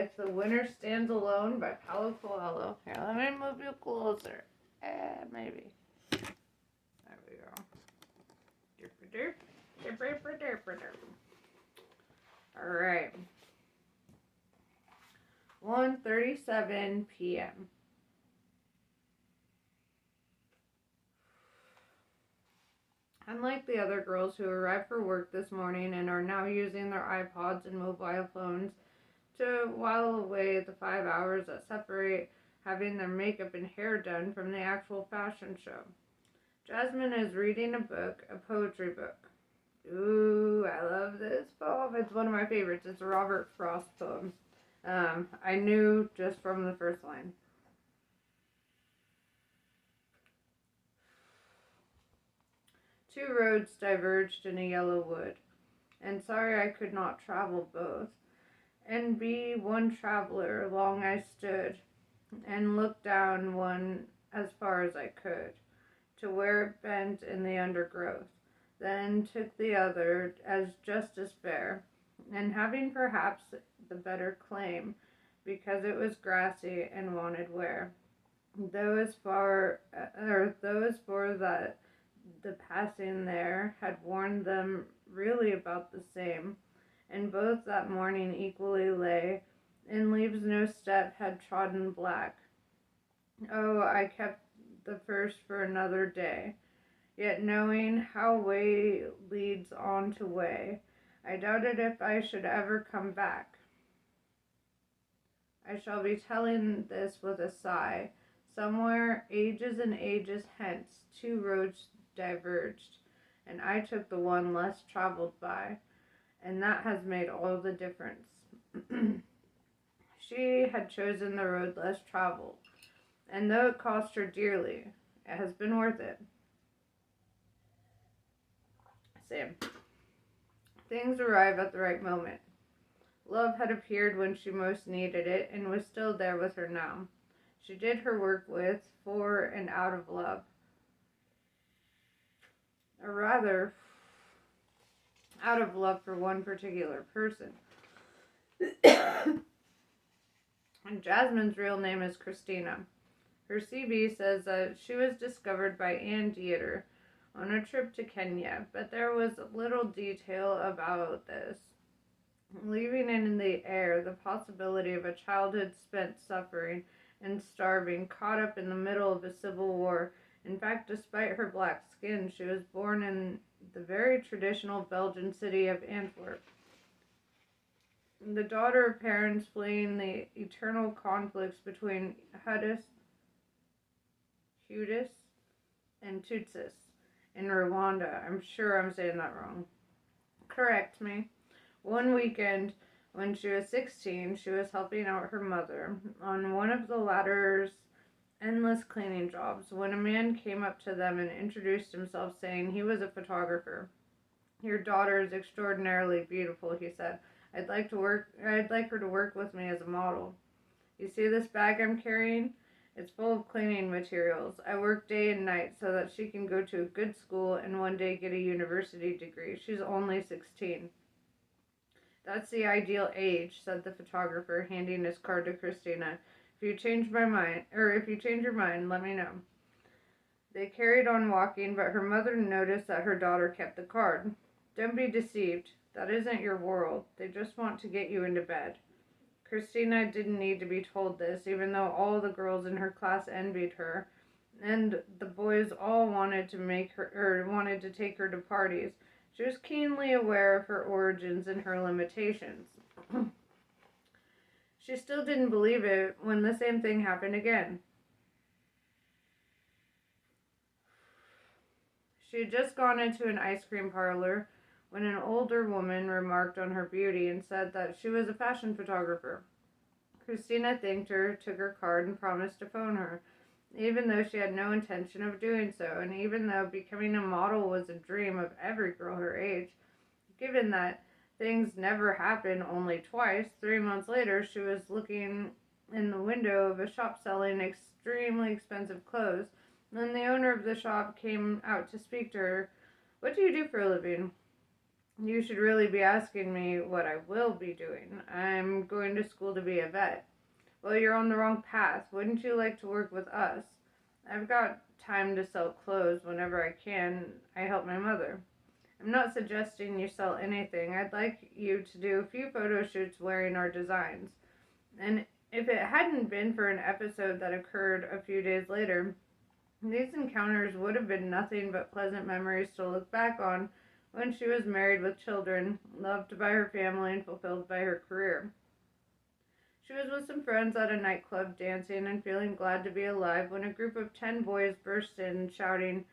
with The Winner Stands Alone by Paulo Coelho. Here, let me move you closer. Maybe. There we go. Alright. 1:37 p.m. Unlike the other girls who arrived for work this morning and are now using their iPods and mobile phones to while away the 5 hours that separate having their makeup and hair done from the actual fashion show, Jasmine is reading a poetry book. Ooh, I love this poem. It's one of my favorites. It's a Robert Frost poem. I knew just from the first line. Two roads diverged in a yellow wood, and sorry I could not travel both. And be one traveler, long I stood, and looked down one as far as I could, to where it bent in the undergrowth, then took the other as just as fair, and having perhaps the better claim, because it was grassy and wanted wear. Though as for that the passing there had warned them really about the same, and both that morning equally lay, in leaves no step had trodden black. Oh, I kept the first for another day, yet knowing how way leads on to way, I doubted if I should ever come back. I shall be telling this with a sigh. Somewhere, ages and ages hence, two roads diverged, and I took the one less traveled by, and that has made all the difference. She had chosen the road less traveled, and though it cost her dearly, it has been worth it. Sam. Things arrive at the right moment. Love had appeared when she most needed it, and was still there with her now. She did her work with, for, and out of love. Or rather, out of love for one particular person. And Jasmine's real name is Christina. Her CV says that she was discovered by Ann Dieter on a trip to Kenya, but there was little detail about this, leaving in the air the possibility of a childhood spent suffering and starving, caught up in the middle of a civil war. In fact, despite her black skin, she was born in the very traditional Belgian city of Antwerp. The daughter of parents fleeing the eternal conflicts between Hutus and Tutsis in Rwanda. I'm sure I'm saying that wrong. Correct me. One weekend, when she was 16, she was helping out her mother on one of the latter's endless cleaning jobs when a man came up to them and introduced himself, saying he was a photographer. Your daughter is extraordinarily beautiful, he said. I'd like her to work with me as a model. You see this bag I'm carrying? It's full of cleaning materials. I work day and night so that she can go to a good school and one day get a university degree. She's only 16. That's the ideal age, said the photographer, handing his card to Christina. If you change your mind, let me know. They carried on walking, but her mother noticed that her daughter kept the card. Don't be deceived. That isn't your world. They just want to get you into bed. Christina didn't need to be told this, even though all the girls in her class envied her, and the boys all wanted to take her to parties. She was keenly aware of her origins and her limitations. She still didn't believe it when the same thing happened again. She had just gone into an ice cream parlor when an older woman remarked on her beauty and said that she was a fashion photographer. Christina thanked her, took her card, and promised to phone her, even though she had no intention of doing so, and even though becoming a model was a dream of every girl her age. Given that things never happen only twice, 3 months later she was looking in the window of a shop selling extremely expensive clothes when the owner of the shop came out to speak to her. What do you do for a living? You should really be asking me what I will be doing. I'm going to school to be a vet. Well, you're on the wrong path. Wouldn't you like to work with us? I've got time to sell clothes whenever I can. I help my mother. I'm not suggesting you sell anything. I'd like you to do a few photo shoots wearing our designs. And if it hadn't been for an episode that occurred a few days later, these encounters would have been nothing but pleasant memories to look back on when she was married with children, loved by her family, and fulfilled by her career. She was with some friends at a nightclub dancing and feeling glad to be alive when a group of 10 boys burst in shouting.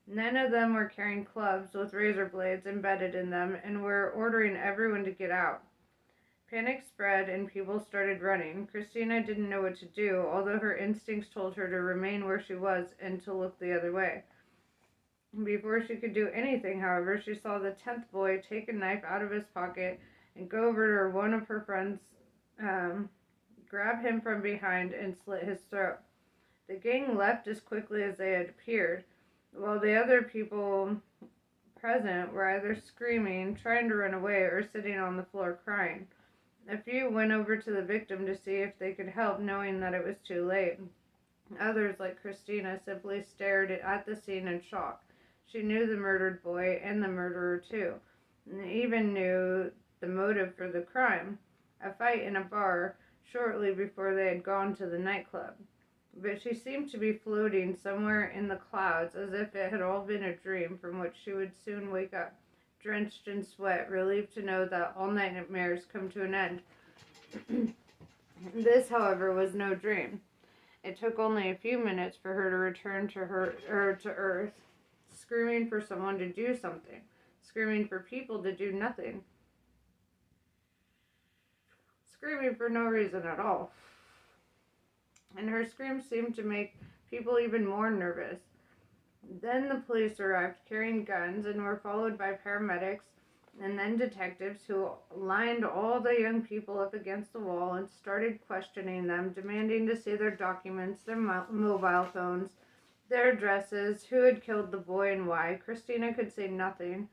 9 of them were carrying clubs with razor blades embedded in them and were ordering everyone to get out. Panic spread and people started running. Christina didn't know what to do, although her instincts told her to remain where she was and to look the other way. Before she could do anything, however, she saw the 10th boy take a knife out of his pocket and go over to one of her friends, grab him from behind, and slit his throat. The gang left as quickly as they had appeared, while the other people present were either screaming, trying to run away, or sitting on the floor crying. A few went over to the victim to see if they could help, knowing that it was too late. Others, like Christina, simply stared at the scene in shock. She knew the murdered boy and the murderer too, and even knew the motive for the crime, a fight in a bar shortly before they had gone to the nightclub. But she seemed to be floating somewhere in the clouds, as if it had all been a dream from which she would soon wake up, drenched in sweat, relieved to know that all nightmares come to an end. This, however, was no dream. It took only a few minutes for her to return to Earth, screaming for someone to do something, screaming for people to do nothing, screaming for no reason at all. And her screams seemed to make people even more nervous. Then the police arrived carrying guns and were followed by paramedics and then detectives who lined all the young people up against the wall and started questioning them, demanding to see their documents, their mobile phones, their addresses, who had killed the boy and why. Christina could say nothing.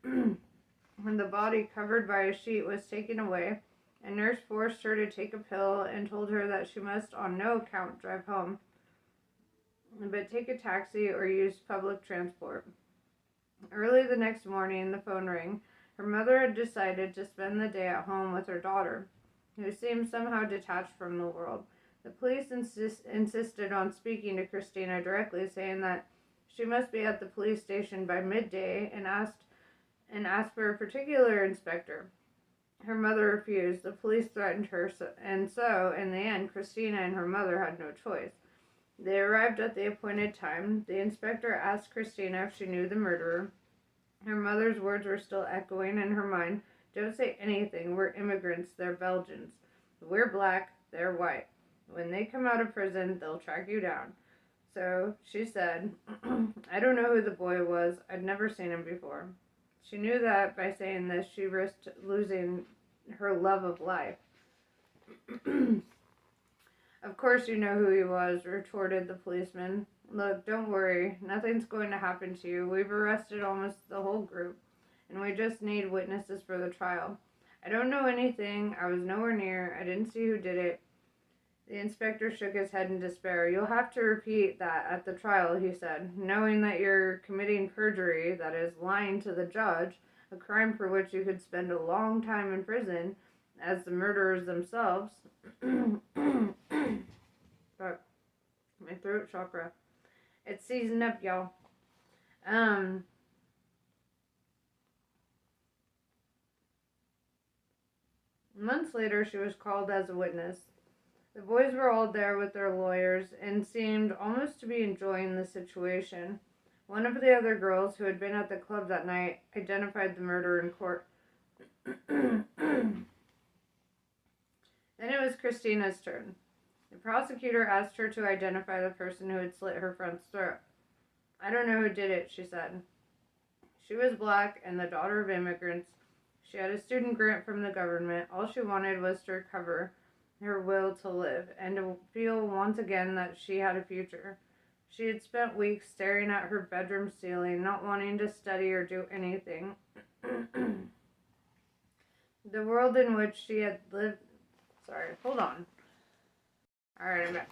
When the body, covered by a sheet, was taken away, a nurse forced her to take a pill and told her that she must on no account drive home, but take a taxi or use public transport. Early the next morning, the phone rang. Her mother had decided to spend the day at home with her daughter, who seemed somehow detached from the world. The police insisted on speaking to Christina directly, saying that she must be at the police station by midday, and asked for a particular inspector. Her mother refused. The police threatened her, and so, in the end, Christina and her mother had no choice. They arrived at the appointed time. The inspector asked Christina if she knew the murderer. Her mother's words were still echoing in her mind. Don't say anything. We're immigrants. They're Belgians. We're black. They're white. When they come out of prison, they'll track you down. So she said, I don't know who the boy was. I'd never seen him before. She knew that by saying this, she risked losing her love of life. Of course you know who he was, retorted the policeman. Look, don't worry. Nothing's going to happen to you. We've arrested almost the whole group, and we just need witnesses for the trial. I don't know anything. I was nowhere near. I didn't see who did it. The inspector shook his head in despair. You'll have to repeat that at the trial, he said, knowing that you're committing perjury, that is, lying to the judge, a crime for which you could spend a long time in prison, as the murderers themselves. Fuck. My throat chakra. It's seasoned up, y'all. Months later, she was called as a witness. The boys were all there with their lawyers and seemed almost to be enjoying the situation. One of the other girls who had been at the club that night identified the murderer in court. Then it was Christina's turn. The prosecutor asked her to identify the person who had slit her friend's throat. I don't know who did it, she said. She was black and the daughter of immigrants. She had a student grant from the government. All she wanted was to recover her will to live and to feel once again that she had a future. She had spent weeks staring at her bedroom ceiling, not wanting to study or do anything. The world in which she had lived. Sorry, hold on. Alright, I'm back.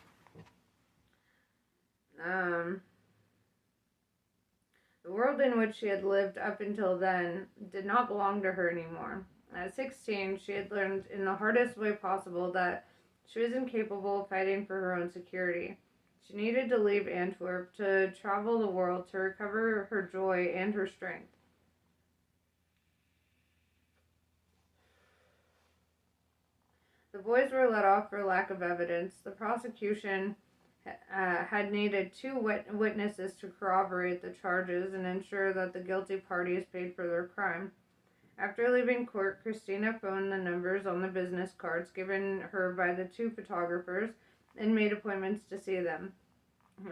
The world in which she had lived up until then did not belong to her anymore. At 16, she had learned in the hardest way possible that she was incapable of fighting for her own security. She needed to leave Antwerp to travel the world to recover her joy and her strength. The boys were let off for lack of evidence. The prosecution had needed two witnesses to corroborate the charges and ensure that the guilty parties paid for their crime. After leaving court, Christina phoned the numbers on the business cards given her by the two photographers and made appointments to see them.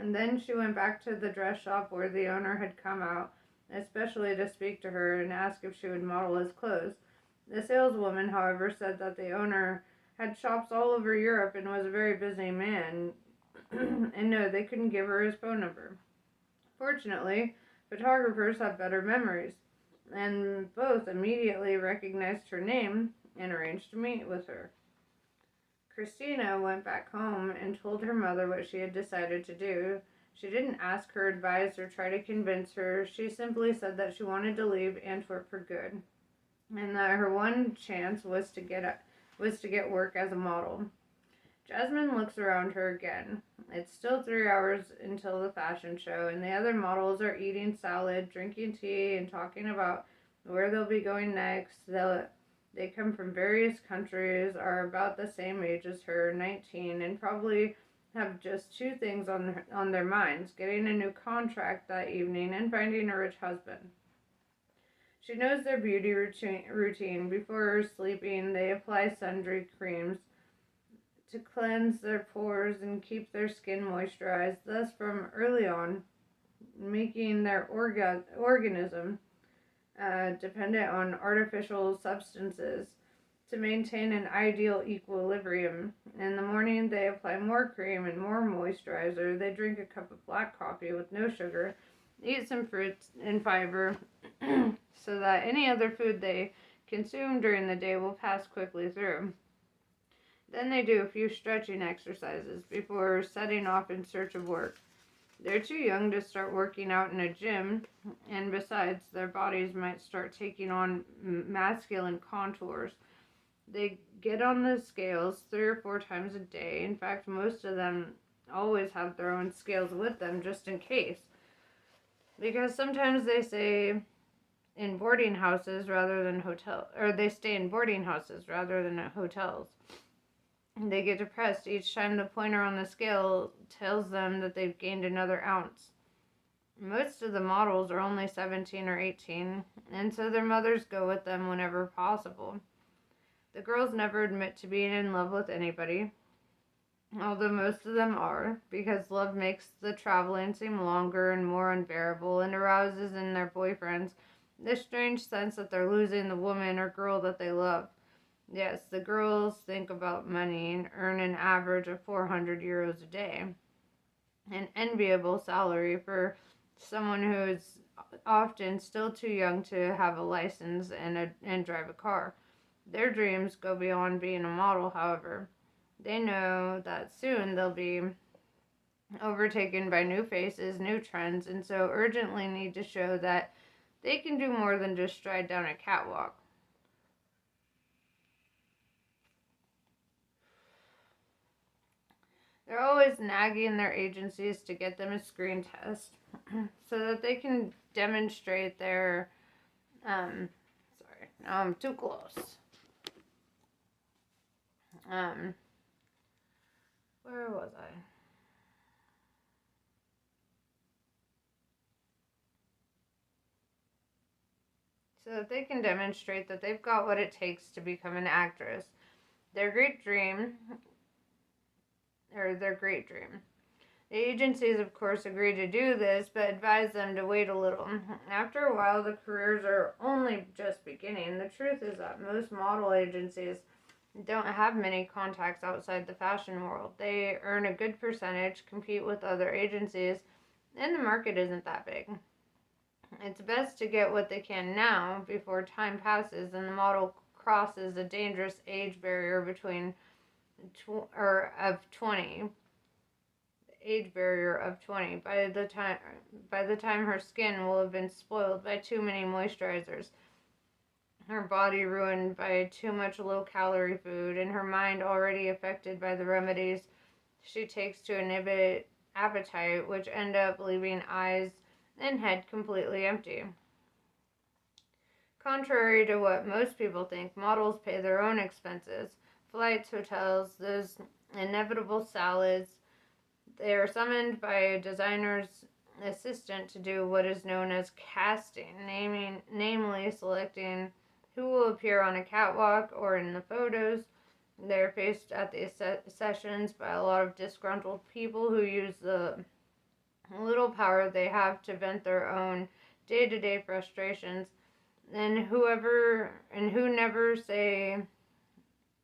And then she went back to the dress shop where the owner had come out, especially to speak to her and ask if she would model his clothes. The saleswoman, however, said that the owner had shops all over Europe and was a very busy man, and no, they couldn't give her his phone number. Fortunately, photographers have better memories, and both immediately recognized her name and arranged to meet with her. Christina went back home and told her mother what she had decided to do. She didn't ask her advice or try to convince her. She simply said that she wanted to leave Antwerp for good, and that her one chance was to get work as a model. Jasmine looks around her again. It's still 3 hours until the fashion show, and the other models are eating salad, drinking tea, and talking about where they'll be going next. They come from various countries, are about the same age as her, 19, and probably have just two things on their minds: getting a new contract that evening and finding a rich husband. She knows their beauty routine. Before sleeping, they apply sundry creams to cleanse their pores and keep their skin moisturized, thus from early on making their organism dependent on artificial substances to maintain an ideal equilibrium. In the morning, they apply more cream and more moisturizer. They drink a cup of black coffee with no sugar, eat some fruits and fiber, so that any other food they consume during the day will pass quickly through. Then they do a few stretching exercises before setting off in search of work. They're too young to start working out in a gym, and besides, their bodies might start taking on masculine contours. They get on the scales 3 or 4 times a day. In fact, most of them always have their own scales with them just in case. Because sometimes they stay in boarding houses rather than they stay in boarding houses rather than at hotels. They get depressed each time the pointer on the scale tells them that they've gained another ounce. Most of the models are only 17 or 18, and so their mothers go with them whenever possible. The girls never admit to being in love with anybody, although most of them are, because love makes the traveling seem longer and more unbearable and arouses in their boyfriends the strange sense that they're losing the woman or girl that they love. Yes, the girls think about money and earn an average of 400 euros a day. An enviable salary for someone who is often still too young to have a license and drive a car. Their dreams go beyond being a model, however. They know that soon they'll be overtaken by new faces, new trends, and so urgently need to show that they can do more than just stride down a catwalk. They're always nagging their agencies to get them a screen test so that they can demonstrate their, sorry, now I'm too close. Where was I? So that they can demonstrate that they've got what it takes to become an actress. Their great dream. The agencies, of course, agree to do this, but advise them to wait a little. After a while, the careers are only just beginning. The truth is that most model agencies don't have many contacts outside the fashion world. They earn a good percentage, compete with other agencies, and the market isn't that big. It's best to get what they can now before time passes and the model crosses a dangerous age barrier between or of 20 age barrier of 20. By the time her skin will have been spoiled by too many moisturizers, her body ruined by too much low-calorie food, and her mind already affected by the remedies she takes to inhibit appetite, which end up leaving eyes and head completely empty. Contrary to what most people think, models pay their own expenses: flights, hotels, those inevitable salads. They are summoned by a designer's assistant to do what is known as casting, namely selecting who will appear on a catwalk or in the photos. They're faced at the sessions by a lot of disgruntled people who use the little power they have to vent their own day-to-day frustrations, and who never say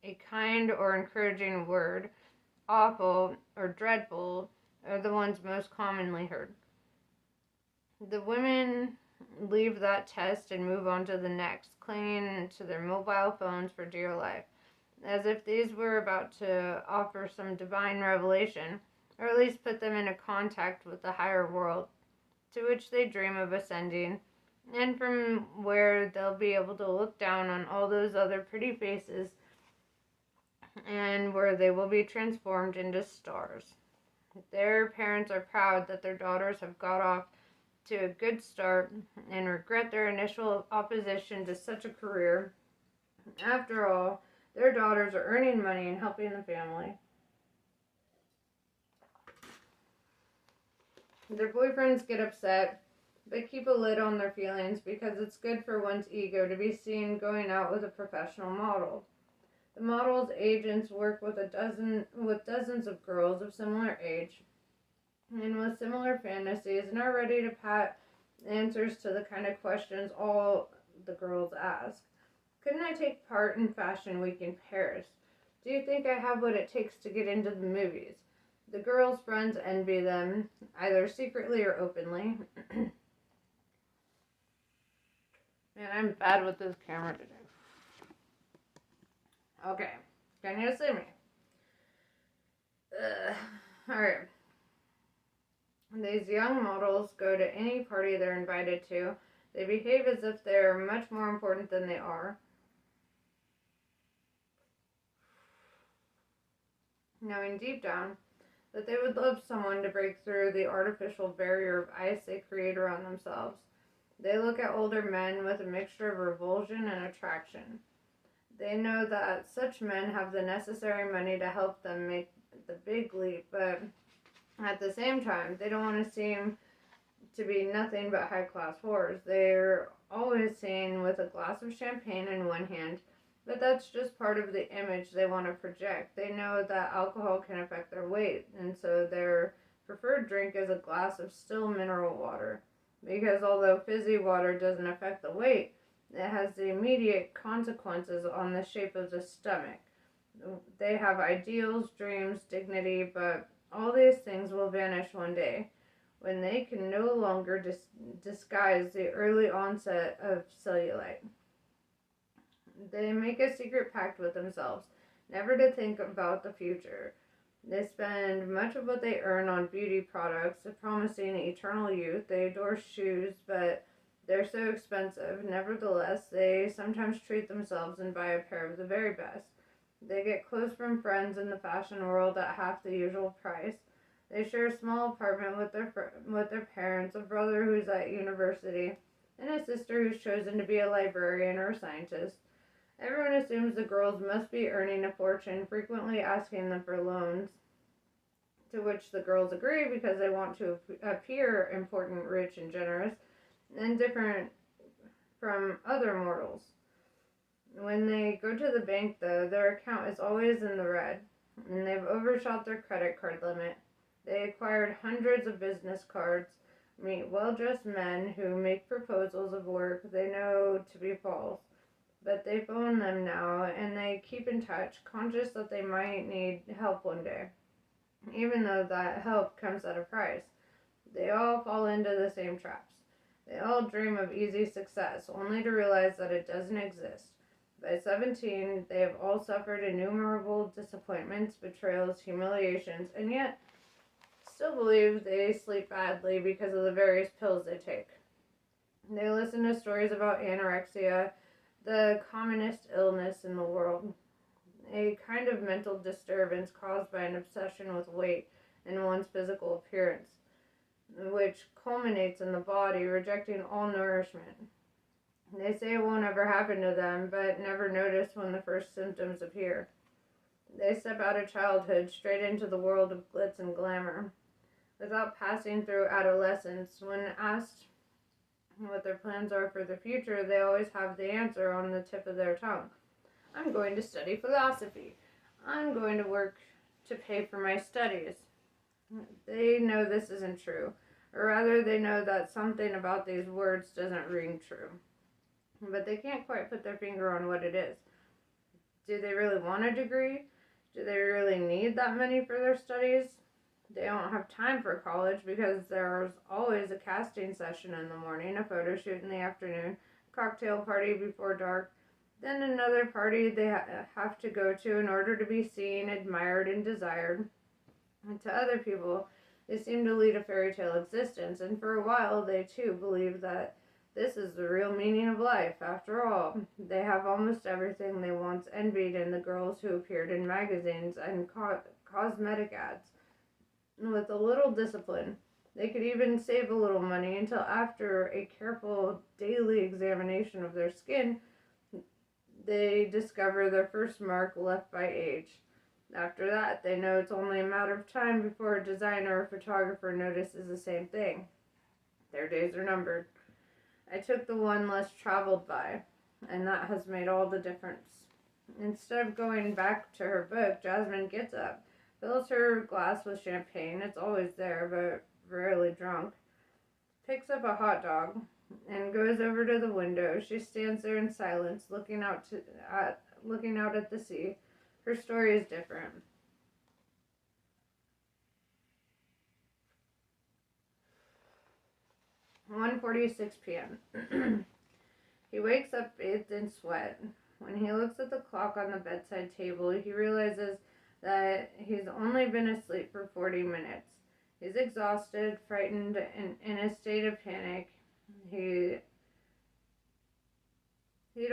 a kind or encouraging word. Awful or dreadful are the ones most commonly heard. The women leave that test and move on to the next, clinging to their mobile phones for dear life, as if these were about to offer some divine revelation, or at least put them into contact with the higher world, to which they dream of ascending, and from where they'll be able to look down on all those other pretty faces, and where they will be transformed into stars. Their parents are proud that their daughters have got off to a good start and regret their initial opposition to such a career. After all, their daughters are earning money and helping the family. Their boyfriends get upset, but keep a lid on their feelings because it's good for one's ego to be seen going out with a professional model. The model's agents work with dozens of girls of similar age and with similar fantasies, and are ready to pat answers to the kind of questions all the girls ask. Couldn't I take part in Fashion Week in Paris? Do you think I have what it takes to get into the movies? The girls' friends envy them, either secretly or openly. Man, I'm bad with this camera today. Okay, can you see me? Alright. These young models go to any party they're invited to. They behave as if they're much more important than they are. Knowing deep down that they would love someone to break through the artificial barrier of ice they create around themselves. They look at older men with a mixture of revulsion and attraction. They know that such men have the necessary money to help them make the big leap, but at the same time, they don't want to seem to be nothing but high-class whores. They're always seen with a glass of champagne in one hand, but that's just part of the image they want to project. They know that alcohol can affect their weight, and so their preferred drink is a glass of still mineral water. Because although fizzy water doesn't affect the weight, it has the immediate consequences on the shape of the stomach. They have ideals, dreams, dignity, but all these things will vanish one day when they can no longer disguise the early onset of cellulite. They make a secret pact with themselves, never to think about the future. They spend much of what they earn on beauty products, promising eternal youth. They adore shoes, but they're so expensive. Nevertheless, they sometimes treat themselves and buy a pair of the very best. They get clothes from friends in the fashion world at half the usual price. They share a small apartment with their parents, a brother who's at university, and a sister who's chosen to be a librarian or a scientist. Everyone assumes the girls must be earning a fortune, frequently asking them for loans, to which the girls agree because they want to appear important, rich, and generous, and different from other mortals. When they go to the bank, though, their account is always in the red, and they've overshot their credit card limit. They acquired hundreds of business cards, meet well-dressed men who make proposals of work they know to be false, but they phone them now, and they keep in touch, conscious that they might need help one day, even though that help comes at a price. They all fall into the same traps. They all dream of easy success, only to realize that it doesn't exist. By 17, they have all suffered innumerable disappointments, betrayals, humiliations, and yet still believe they sleep badly because of the various pills they take. They listen to stories about anorexia, the commonest illness in the world, a kind of mental disturbance caused by an obsession with weight and one's physical appearance, which culminates in the body rejecting all nourishment. They say it won't ever happen to them, but never notice when the first symptoms appear. They step out of childhood straight into the world of glitz and glamour. Without passing through adolescence, when asked what their plans are for the future, they always have the answer on the tip of their tongue. I'm going to study philosophy. I'm going to work to pay for my studies. They know this isn't true, or rather they know that something about these words doesn't ring true. But they can't quite put their finger on what it is. Do they really want a degree? Do they really need that money for their studies? They don't have time for college because there's always a casting session in the morning, a photo shoot in the afternoon, a cocktail party before dark, then another party they have to go to in order to be seen, admired, and desired. And to other people, they seem to lead a fairy tale existence, and for a while they too believe that this is the real meaning of life. After all, they have almost everything they once envied in the girls who appeared in magazines and cosmetic ads. With a little discipline, they could even save a little money until after a careful daily examination of their skin, they discover their first mark left by age. After that, they know it's only a matter of time before a designer or photographer notices the same thing. Their days are numbered. I took the one less traveled by, and that has made all the difference. Instead of going back to her book, Jasmine gets up, fills her glass with champagne, it's always there, but rarely drunk, picks up a hot dog, and goes over to the window. She stands there in silence, looking out at the sea. Her story is different. "1:46 p.m. He wakes up bathed in sweat. When he looks at the clock on the bedside table, he realizes that he's only been asleep for 40 minutes. He's exhausted, frightened, and in a state of panic. He'd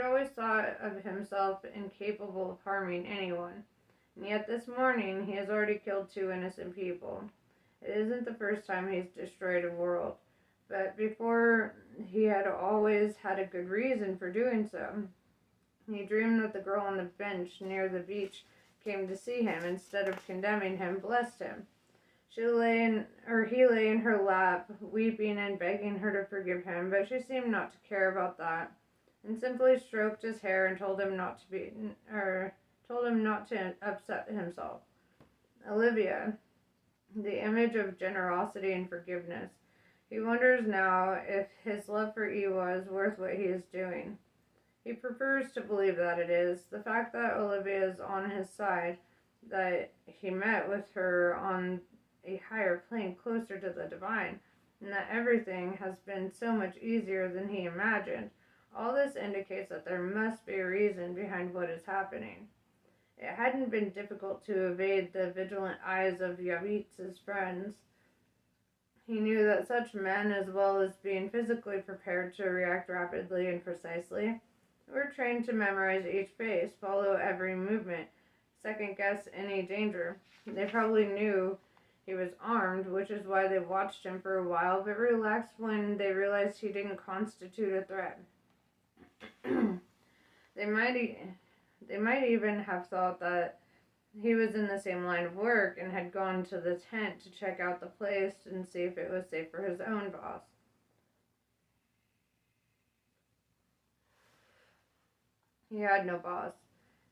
always thought of himself incapable of harming anyone, and yet this morning he has already killed 2 innocent people. It isn't the first time he's destroyed a world, but before he had always had a good reason for doing so. He dreamed that the girl on the bench near the beach came to see him, instead of condemning him, blessed him. He lay in her lap, weeping and begging her to forgive him, but she seemed not to care about that, and simply stroked his hair and told him not to upset himself. Olivia, the image of generosity and forgiveness. He wonders now if his love for Ewa is worth what he is doing. He prefers to believe that it is. The fact that Olivia is on his side, that he met with her on a higher plane closer to the divine, and that everything has been so much easier than he imagined. All this indicates that there must be a reason behind what is happening. It hadn't been difficult to evade the vigilant eyes of Yavitz's friends. He knew that such men, as well as being physically prepared to react rapidly and precisely, were trained to memorize each face, follow every movement, second-guess any danger. They probably knew he was armed, which is why they watched him for a while, but relaxed when they realized he didn't constitute a threat. They might even have thought that he was in the same line of work and had gone to the tent to check out the place and see if it was safe for his own boss. He had no boss,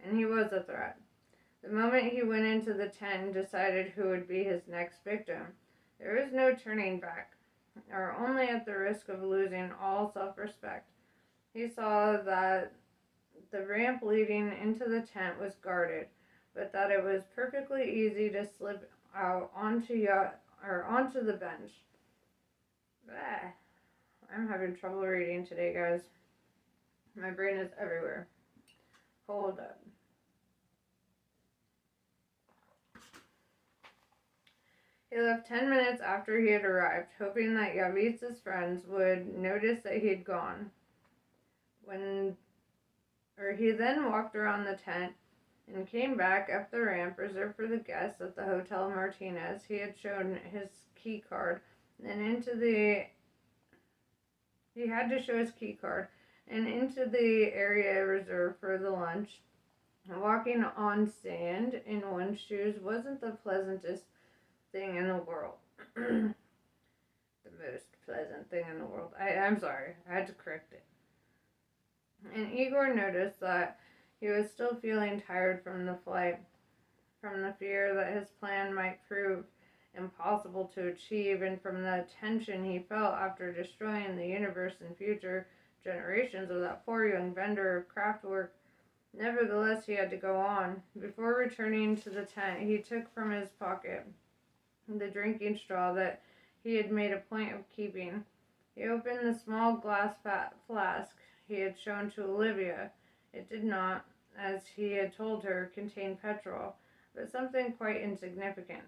and he was a threat. The moment he went into the tent and decided who would be his next victim, there was no turning back, or only at the risk of losing all self-respect. He saw that the ramp leading into the tent was guarded, but that it was perfectly easy to slip out onto the bench. I'm having trouble reading today, guys. My brain is everywhere. Hold up. He left 10 minutes after he had arrived, hoping that Yavitsa's friends would notice that he had gone. He then walked around the tent and came back up the ramp reserved for the guests at the Hotel Martinez. He had shown his key card and he had to show his key card and into the area reserved for the lunch. Walking on sand in one's shoes wasn't the pleasantest thing in the world. The most pleasant thing in the world. I'm sorry, I had to correct it. And Igor noticed that he was still feeling tired from the flight, from the fear that his plan might prove impossible to achieve, and from the tension he felt after destroying the universe and future generations of that poor young vendor of craftwork. Nevertheless, he had to go on. Before returning to the tent, he took from his pocket the drinking straw that he had made a point of keeping. He opened the small glass flask he had shown to Olivia. It did not, as he had told her, contain petrol, but something quite insignificant.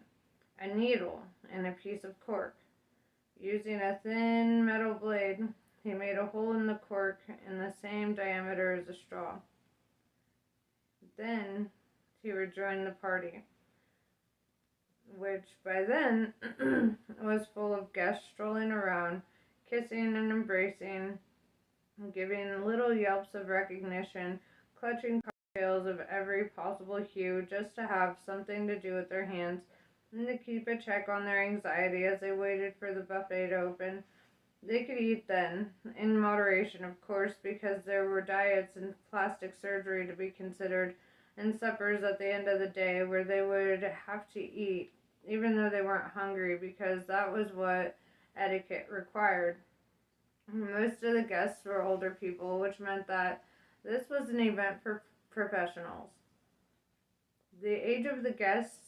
A needle and a piece of cork. Using a thin metal blade, he made a hole in the cork in the same diameter as a straw. Then he rejoined the party, which by then was full of guests strolling around, kissing and embracing, giving little yelps of recognition, clutching cocktails of every possible hue just to have something to do with their hands and to keep a check on their anxiety as they waited for the buffet to open. They could eat then, in moderation of course, because there were diets and plastic surgery to be considered, and suppers at the end of the day where they would have to eat, even though they weren't hungry, because that was what etiquette required. Most of the guests were older people, which meant that this was an event for professionals. The age of the guests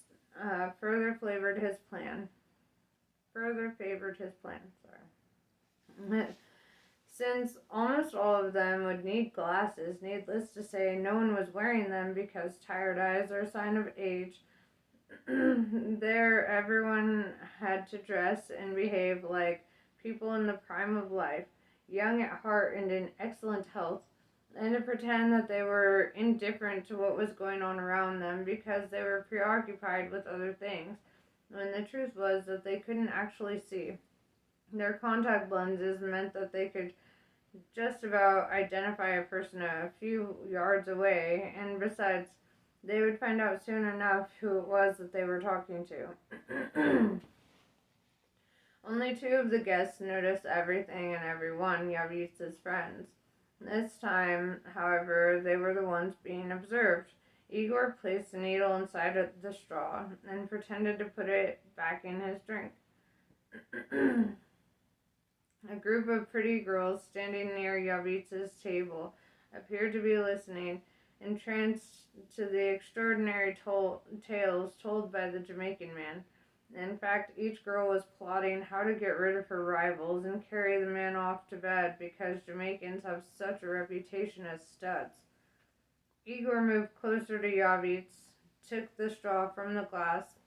further favored his plan. Sorry. Since almost all of them would need glasses, needless to say, no one was wearing them because tired eyes are a sign of age. There, everyone had to dress and behave like people in the prime of life, young at heart and in excellent health, and to pretend that they were indifferent to what was going on around them because they were preoccupied with other things, when the truth was that they couldn't actually see. Their contact lenses meant that they could just about identify a person a few yards away, and besides, they would find out soon enough who it was that they were talking to. Only two of the guests noticed everything and everyone, Yavitsa's friends. This time, however, they were the ones being observed. Igor placed the needle inside the straw and pretended to put it back in his drink. A group of pretty girls standing near Yavitsa's table appeared to be listening, entranced to the extraordinary tales told by the Jamaican man. In fact, each girl was plotting how to get rid of her rivals and carry the man off to bed because Jamaicans have such a reputation as studs. Igor moved closer to Yavitsa, took the straw from the glass,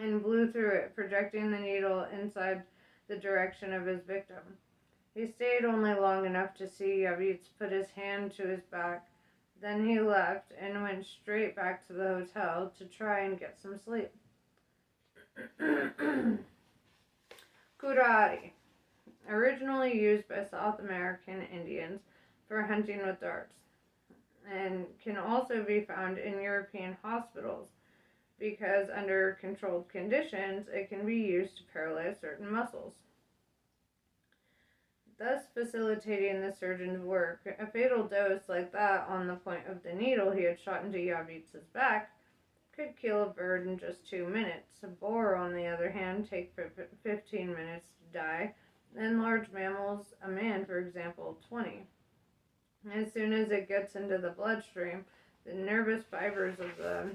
and blew through it, projecting the needle inside the direction of his victim. He stayed only long enough to see Yavitsa put his hand to his back. Then he left and went straight back to the hotel to try and get some sleep. Curare, originally used by South American Indians for hunting with darts, and can also be found in European hospitals because under controlled conditions it can be used to paralyze certain muscles, thus facilitating the surgeon's work. A fatal dose like that on the point of the needle he had shot into Yavitsa's back could kill a bird in just 2 minutes. A boar, on the other hand, take 15 minutes to die, and large mammals, a man, for example, 20. As soon as it gets into the bloodstream, the nervous fibers of the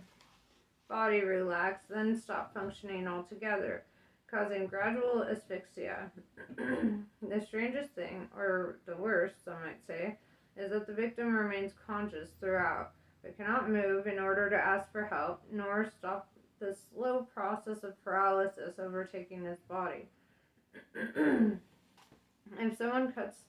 body relax, then stop functioning altogether. causing gradual asphyxia. The strangest thing, or the worst, some might say, is that the victim remains conscious throughout, but cannot move in order to ask for help, nor stop the slow process of paralysis overtaking his body. If someone cuts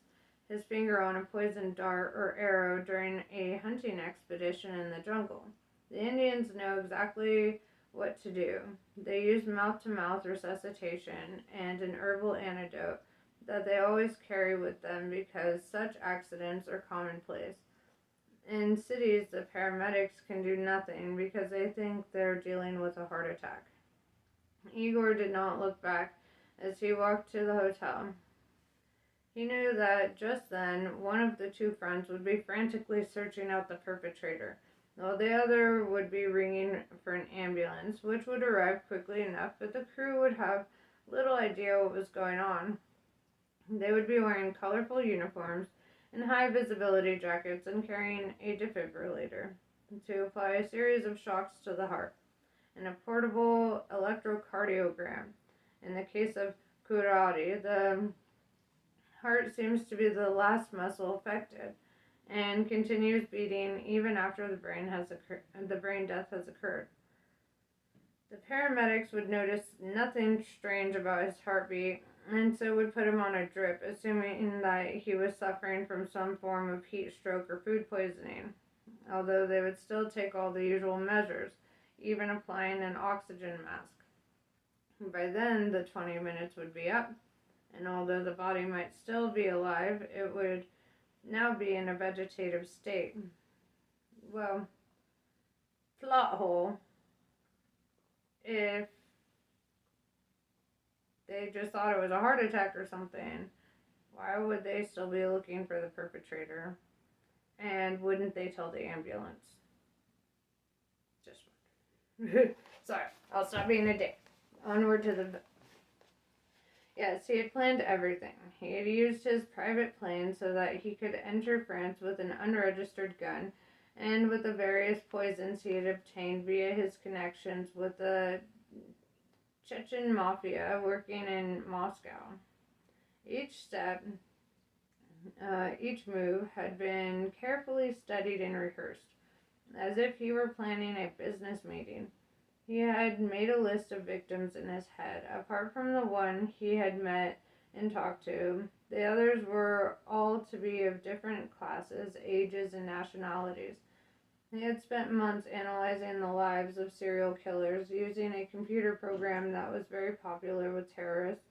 his finger on a poisoned dart or arrow during a hunting expedition in the jungle, the Indians know exactly what to do. They use mouth-to-mouth resuscitation and an herbal antidote that they always carry with them because such accidents are commonplace. In cities, the paramedics can do nothing because they think they're dealing with a heart attack. Igor did not look back as he walked to the hotel. He knew that just then one of the two friends would be frantically searching out the perpetrator, while the other would be ringing for an ambulance, which would arrive quickly enough, but the crew would have little idea what was going on. They would be wearing colorful uniforms and high visibility jackets and carrying a defibrillator to apply a series of shocks to the heart and a portable electrocardiogram. In the case of Kurati, the heart seems to be the last muscle affected and continues beating even after the brain death has occurred. The paramedics would notice nothing strange about his heartbeat and so would put him on a drip, assuming that he was suffering from some form of heat stroke or food poisoning, although they would still take all the usual measures, even applying an oxygen mask. By then, the 20 minutes would be up, and although the body might still be alive, it would now be in a vegetative state. Well, plot hole. If they just thought it was a heart attack or something, why would they still be looking for the perpetrator? And wouldn't they tell the ambulance? Just wondering. Sorry, I'll stop being a dick. Onward to the... Yes, he had planned everything. He had used his private plane so that he could enter France with an unregistered gun and with the various poisons he had obtained via his connections with the Chechen mafia working in Moscow. Each step, each move had been carefully studied and rehearsed, as if he were planning a business meeting. He had made a list of victims in his head. Apart from the one he had met and talked to, the others were all to be of different classes, ages, and nationalities. He had spent months analyzing the lives of serial killers using a computer program that was very popular with terrorists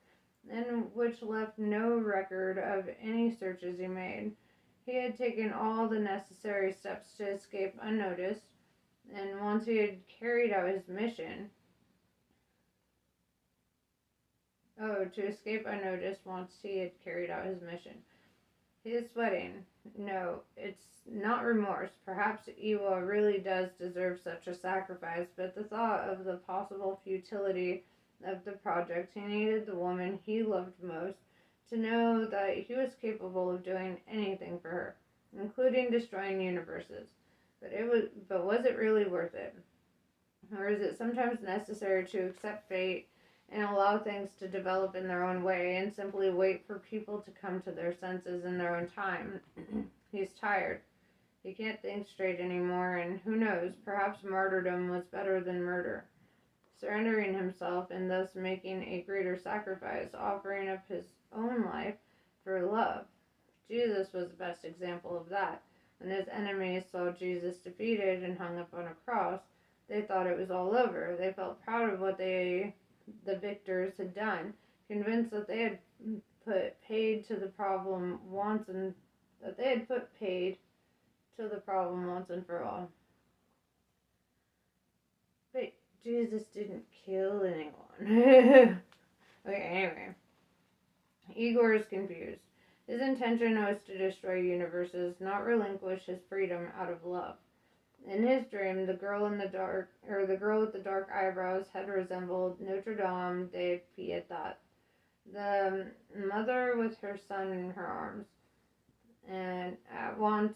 and which left no record of any searches he made. He had taken all the necessary steps to escape unnoticed, and once he had carried out his mission, to escape unnoticed once he had carried out his mission. He is sweating. No, it's not remorse. Perhaps Iwa really does deserve such a sacrifice, but the thought of the possible futility of the project, he needed the woman he loved most to know that he was capable of doing anything for her, including destroying universes. But was it really worth it? Or is it sometimes necessary to accept fate and allow things to develop in their own way and simply wait for people to come to their senses in their own time? He's tired. He can't think straight anymore, and who knows, perhaps martyrdom was better than murder. Surrendering himself and thus making a greater sacrifice, offering up his own life for love. Jesus was the best example of that. When his enemies saw Jesus defeated and hung up on a cross, they thought it was all over. They felt proud of what the victors had done, convinced that they had put paid to the problem once and for all. But Jesus didn't kill anyone. Okay, anyway. Igor is confused. His intention was to destroy universes, not relinquish his freedom out of love. In his dream, the girl with the dark eyebrows had resembled Notre Dame de Pietat, the mother with her son in her arms, and at once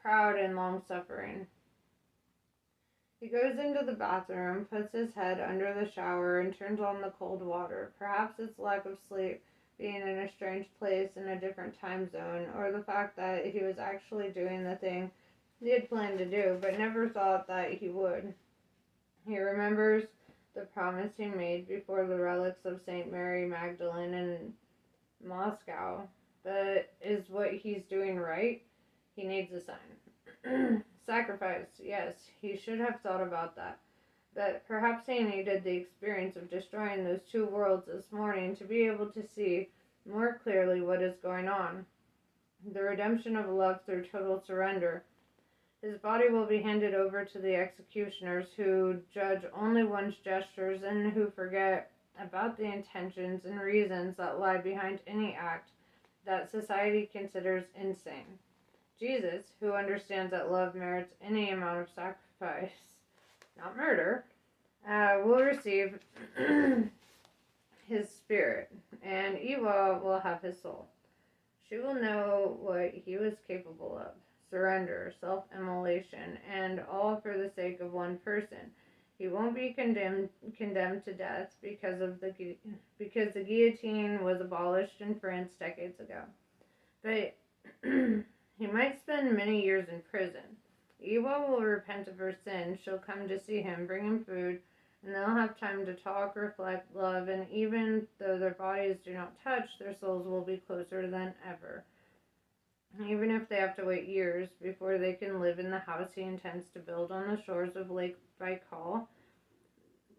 proud and long-suffering. He goes into the bathroom, puts his head under the shower, and turns on the cold water. Perhaps it's lack of sleep, being in a strange place in a different time zone, or the fact that he was actually doing the thing he had planned to do, but never thought that he would. He remembers the promise he made before the relics of St. Mary Magdalene in Moscow. But is what he's doing right? He needs a sign. Sacrifice, yes, he should have thought about that. But perhaps he needed the experience of destroying those two worlds this morning to be able to see more clearly what is going on. The redemption of love through total surrender. His body will be handed over to the executioners who judge only one's gestures and who forget about the intentions and reasons that lie behind any act that society considers insane. Jesus, who understands that love merits any amount of sacrifice, not murder, will receive his spirit, and Eva will have his soul. She will know what he was capable of. Surrender, self-immolation, and all for the sake of one person. He won't be condemned to death because the guillotine was abolished in France decades ago. But he might spend many years in prison. Eva will repent of her sin. She'll come to see him, bring him food, and they'll have time to talk, reflect, love, and even though their bodies do not touch, their souls will be closer than ever. Even if they have to wait years before they can live in the house he intends to build on the shores of Lake Baikal,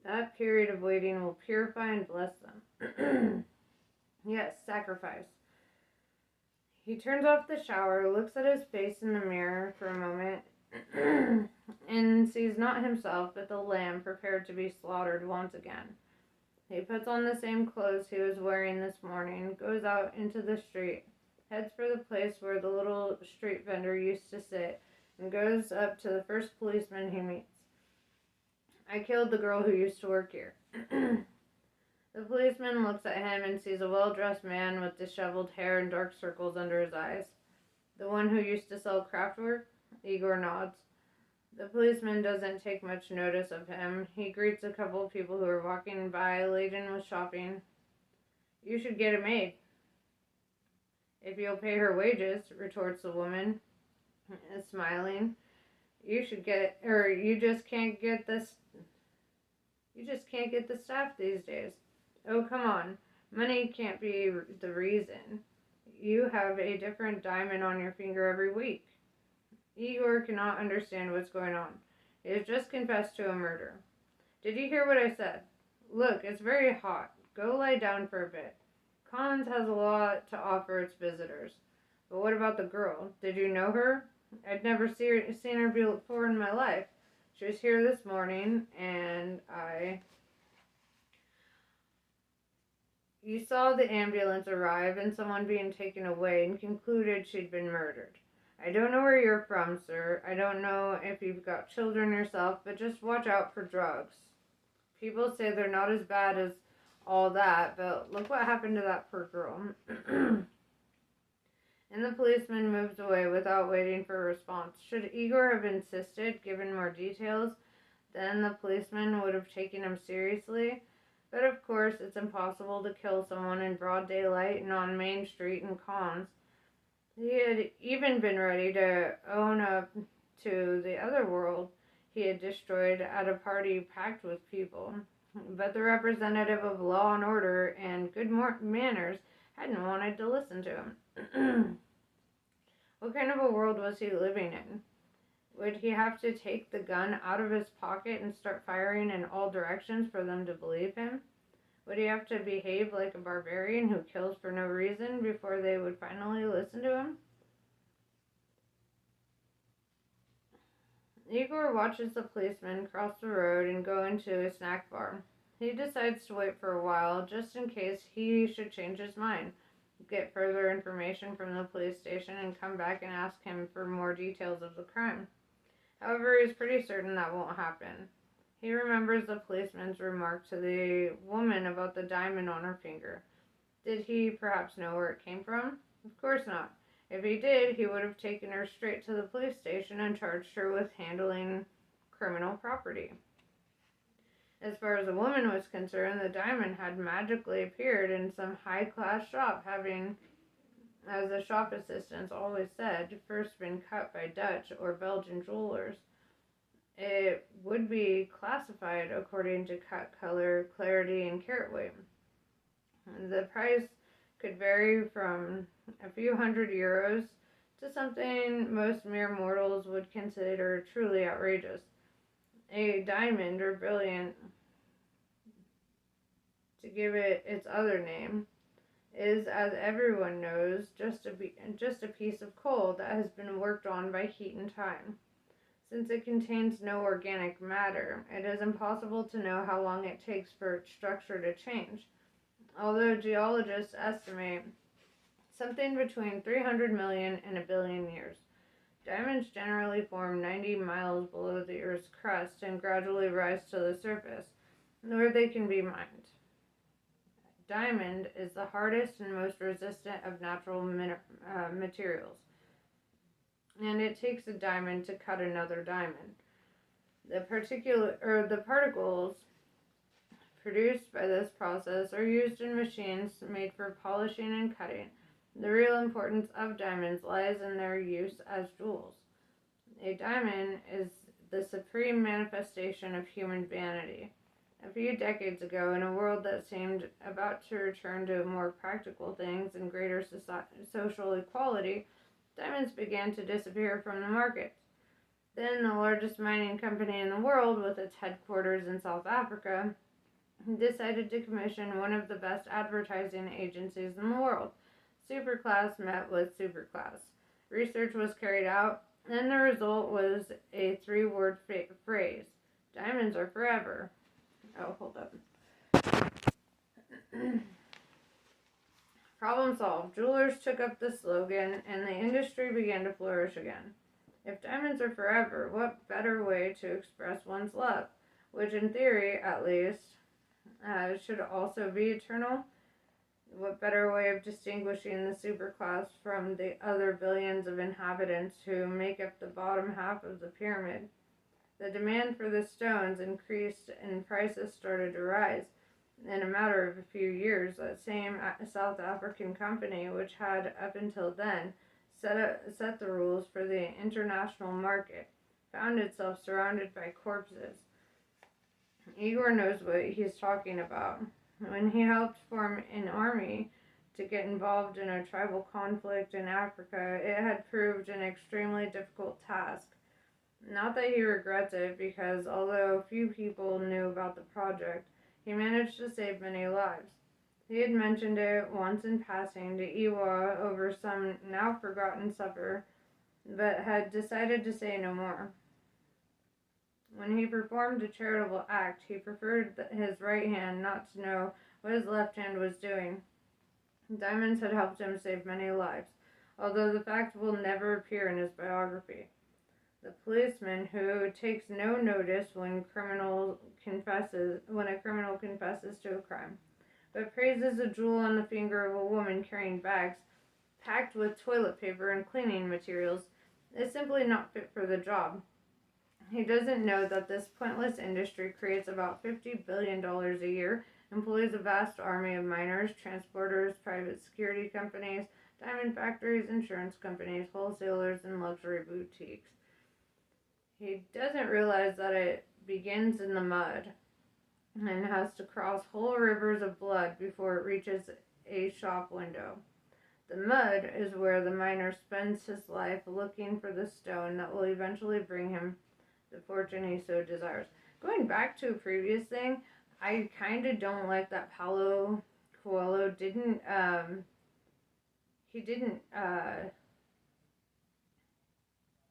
that period of waiting will purify and bless them. Yes, sacrifice. He turns off the shower, looks at his face in the mirror for a moment, and sees not himself, but the lamb prepared to be slaughtered once again. He puts on the same clothes he was wearing this morning, goes out into the street, heads for the place where the little street vendor used to sit, and goes up to the first policeman he meets. I killed the girl who used to work here. The policeman looks at him and sees a well-dressed man with disheveled hair and dark circles under his eyes. The one who used to sell craftwork? Igor nods. The policeman doesn't take much notice of him. He greets a couple of people who are walking by, laden with shopping. You should get a maid. If you'll pay her wages, retorts the woman, smiling. You should get, or you just can't get this. You just can't get the staff these days. Oh, come on. Money can't be the reason. You have a different diamond on your finger every week. Igor cannot understand what's going on. He has just confessed to a murder. Did you hear what I said? Look, it's very hot. Go lie down for a bit. Collins has a lot to offer its visitors. But what about the girl? Did you know her? I'd never seen her before in my life. She was here this morning, and You saw the ambulance arrive and someone being taken away and concluded she'd been murdered. I don't know where you're from, sir. I don't know if you've got children yourself, but just watch out for drugs. People say they're not as bad as all that, but look what happened to that poor girl. And the policeman moves away without waiting for a response. Should Igor have insisted, given more details, then the policeman would have taken him seriously. But of course, it's impossible to kill someone in broad daylight and on Main Street in Collins. He had even been ready to own up to the other world he had destroyed at a party packed with people. But the representative of law and order and good manners hadn't wanted to listen to him. What kind of a world was he living in? Would he have to take the gun out of his pocket and start firing in all directions for them to believe him? Would he have to behave like a barbarian who kills for no reason before they would finally listen to him? Igor watches the policeman cross the road and go into a snack bar. He decides to wait for a while, just in case he should change his mind, get further information from the police station, and come back and ask him for more details of the crime. However, he's pretty certain that won't happen. He remembers the policeman's remark to the woman about the diamond on her finger. Did he perhaps know where it came from? Of course not. If he did, he would have taken her straight to the police station and charged her with handling criminal property. As far as a woman was concerned, the diamond had magically appeared in some high-class shop, having, as the shop assistants always said, first been cut by Dutch or Belgian jewelers. It would be classified according to cut, color, clarity, and carat weight. The price could vary from a few €100 to something most mere mortals would consider truly outrageous. A diamond, or brilliant, to give it its other name, is, as everyone knows, just a piece of coal that has been worked on by heat and time. Since it contains no organic matter, it is impossible to know how long it takes for its structure to change, although geologists estimate something between 300 million and a billion years. Diamonds generally form 90 miles below the Earth's crust and gradually rise to the surface, where they can be mined. Diamond is the hardest and most resistant of natural materials, and it takes a diamond to cut another diamond. The particles produced by this process are used in machines made for polishing and cutting. The real importance of diamonds lies in their use as jewels. A diamond is the supreme manifestation of human vanity. A few decades ago, in a world that seemed about to return to more practical things and greater social equality, diamonds began to disappear from the market. Then the largest mining company in the world, with its headquarters in South Africa, decided to commission one of the best advertising agencies in the world. Superclass met with superclass. Research was carried out, and the result was a 3-word phrase: diamonds are forever. Oh, hold up. Problem solved. Jewelers took up the slogan, and the industry began to flourish again. If diamonds are forever, what better way to express one's love, which in theory, at least, should also be eternal? What better way of distinguishing the superclass from the other billions of inhabitants who make up the bottom half of the pyramid? The demand for the stones increased and prices started to rise. In a matter of a few years, that same South African company, which had up until then set the rules for the international market, found itself surrounded by corpses. Igor knows what he's talking about. When he helped form an army to get involved in a tribal conflict in Africa, it had proved an extremely difficult task. Not that he regrets it, because although few people knew about the project, he managed to save many lives. He had mentioned it once in passing to Iwa over some now forgotten supper, but had decided to say no more. When he performed a charitable act, he preferred his right hand not to know what his left hand was doing. Diamonds had helped him save many lives, although the fact will never appear in his biography. The policeman who takes no notice when a criminal confesses to a crime, but praises a jewel on the finger of a woman carrying bags packed with toilet paper and cleaning materials, is simply not fit for the job. He doesn't know that this pointless industry creates about $50 billion a year, employs a vast army of miners, transporters, private security companies, diamond factories, insurance companies, wholesalers, and luxury boutiques. He doesn't realize that it begins in the mud and has to cross whole rivers of blood before it reaches a shop window. The mud is where the miner spends his life looking for the stone that will eventually bring him the fortune he so desires. Going back to a previous thing, I kind of don't like that Paulo Coelho didn't,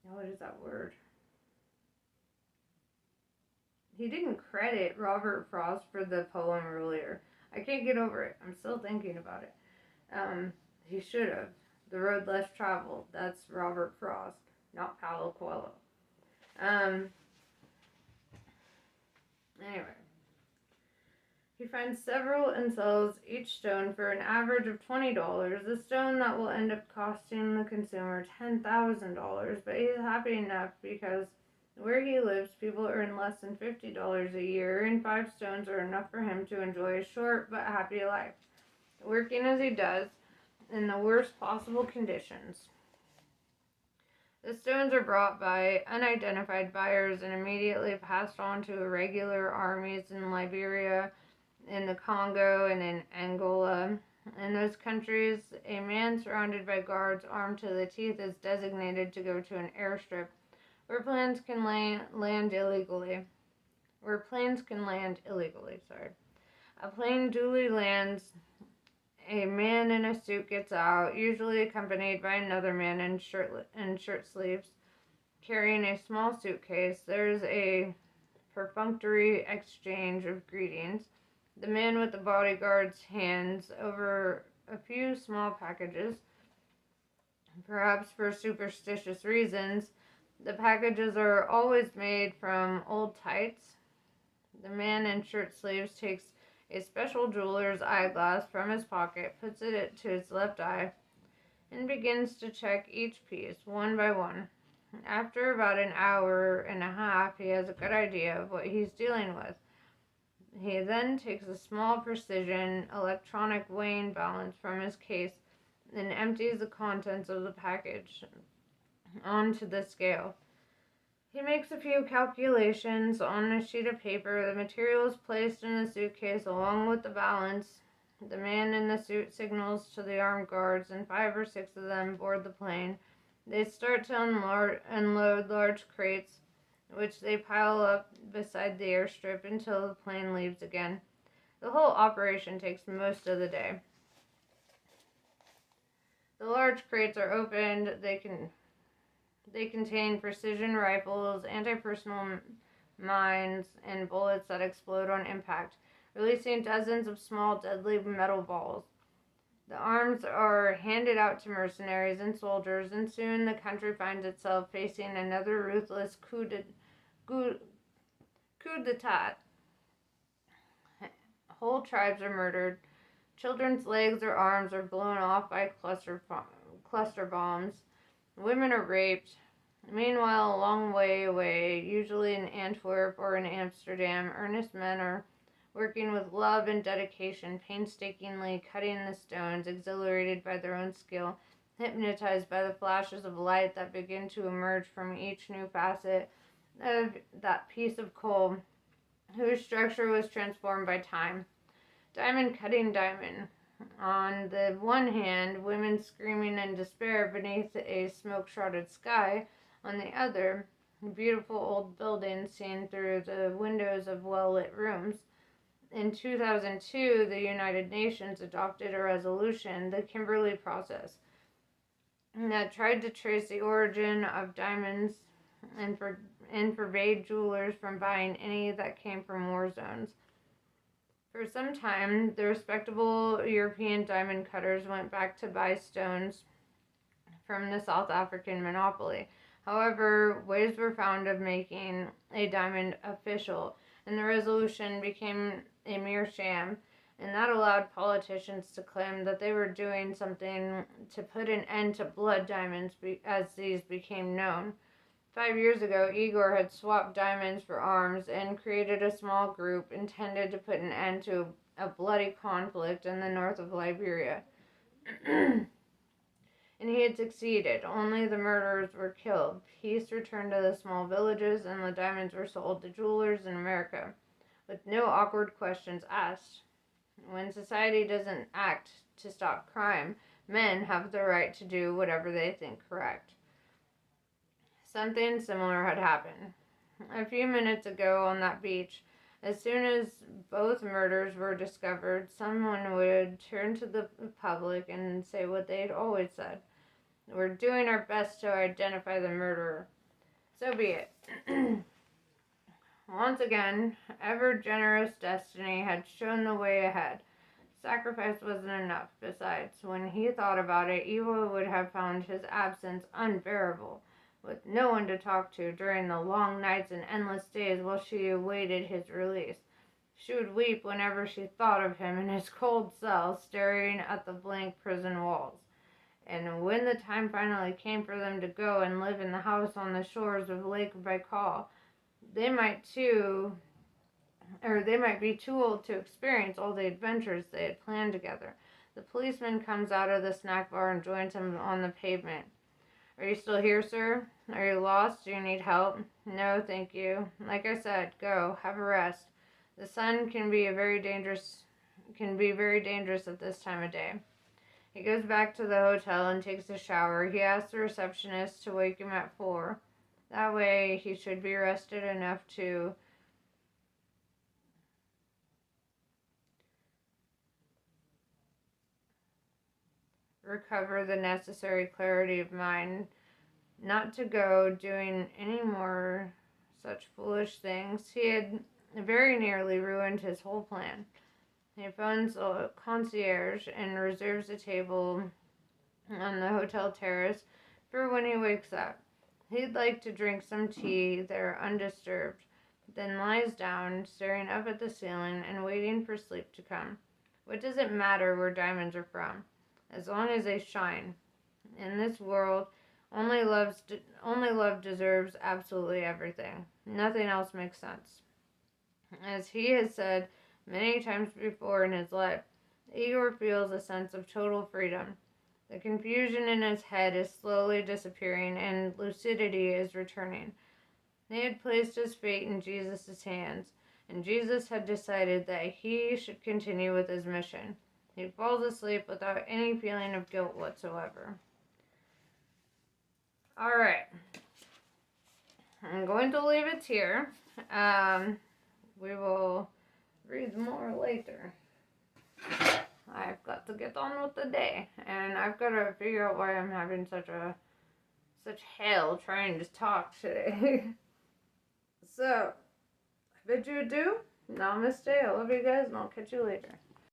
what is that word? He didn't credit Robert Frost for the poem earlier. I can't get over it. I'm still thinking about it. He should have. The Road Less Traveled. That's Robert Frost, not Paulo Coelho. Anyway. He finds several and sells each stone for an average of $20, a stone that will end up costing the consumer $10,000, but he's happy enough because Where he lives, people earn less than $50 a year, and 5 stones are enough for him to enjoy a short but happy life, working as he does in the worst possible conditions. The stones are brought by unidentified buyers and immediately passed on to irregular armies in Liberia, in the Congo, and in Angola. In those countries, a man surrounded by guards armed to the teeth is designated to go to an airstrip where planes can land illegally. A plane duly lands. A man in a suit gets out, usually accompanied by another man in shirt sleeves, carrying a small suitcase. There's a perfunctory exchange of greetings. The man with the bodyguard's hands over a few small packages. Perhaps for superstitious reasons, the packages are always made from old tights. The man in shirt sleeves takes a special jeweler's eyeglass from his pocket, puts it to his left eye, and begins to check each piece one by one. After about an hour and a half, he has a good idea of what he's dealing with. He then takes a small precision electronic weighing balance from his case and empties the contents of the package onto the scale. He makes a few calculations on a sheet of paper. The material is placed in the suitcase along with the balance. The man in the suit signals to the armed guards, and 5 or 6 of them board the plane. They start to unload large crates, which they pile up beside the airstrip until the plane leaves again. The whole operation takes most of the day. The large crates are opened. They contain precision rifles, anti-personnel mines, and bullets that explode on impact, releasing dozens of small, deadly metal balls. The arms are handed out to mercenaries and soldiers, and soon the country finds itself facing another ruthless coup d'etat. Whole tribes are murdered. Children's legs or arms are blown off by cluster bombs. Women are raped. Meanwhile, a long way away, usually in Antwerp or in Amsterdam, earnest men are working with love and dedication, painstakingly cutting the stones, exhilarated by their own skill, hypnotized by the flashes of light that begin to emerge from each new facet of that piece of coal whose structure was transformed by time. Diamond cutting diamond. On the one hand, women screaming in despair beneath a smoke-shrouded sky. On the other, beautiful old buildings seen through the windows of well-lit rooms. In 2002, the United Nations adopted a resolution, the Kimberley Process, that tried to trace the origin of diamonds and forbade jewelers from buying any that came from war zones. For some time, the respectable European diamond cutters went back to buy stones from the South African monopoly. However, ways were found of making a diamond official, and the resolution became a mere sham, and that allowed politicians to claim that they were doing something to put an end to blood diamonds as these became known. 5 years ago, Igor had swapped diamonds for arms and created a small group intended to put an end to a bloody conflict in the north of Liberia. And he had succeeded. Only the murderers were killed. Peace returned to the small villages, and the diamonds were sold to jewelers in America, with no awkward questions asked. When society doesn't act to stop crime, men have the right to do whatever they think correct. Something similar had happened a few minutes ago on that beach. As soon as both murders were discovered, someone would turn to the public and say what they'd always said. We're doing our best to identify the murderer. So be it. Once again, ever-generous destiny had shown the way ahead. Sacrifice wasn't enough. Besides, when he thought about it, Eva would have found his absence unbearable, with no one to talk to during the long nights and endless days while she awaited his release. She would weep whenever she thought of him in his cold cell, staring at the blank prison walls. And when the time finally came for them to go and live in the house on the shores of Lake Baikal, they might be too old to experience all the adventures they had planned together. The policeman comes out of the snack bar and joins him on the pavement. Are you still here, sir? Are you lost? Do you need help? No, thank you. Like I said, go. Have a rest. The sun can be very dangerous at this time of day. He goes back to the hotel and takes a shower. He asks the receptionist to wake him at 4. That way he should be rested enough to recover the necessary clarity of mind, not to go doing any more such foolish things. He had very nearly ruined his whole plan. He phones a concierge and reserves a table on the hotel terrace for when he wakes up. He'd like to drink some tea there undisturbed, then lies down, staring up at the ceiling and waiting for sleep to come. What does it matter where diamonds are from, as long as they shine? In this world, only love deserves absolutely everything. Nothing else makes sense. As he has said many times before in his life, Igor feels a sense of total freedom. The confusion in his head is slowly disappearing and lucidity is returning. He had placed his fate in Jesus' hands, and Jesus had decided that he should continue with his mission. He falls asleep without any feeling of guilt whatsoever. Alright. I'm going to leave it here. We will read more later. I've got to get on with the day, and I've got to figure out why I'm having such hell trying to talk today. So, I bid you adieu. Namaste. I love you guys, and I'll catch you later.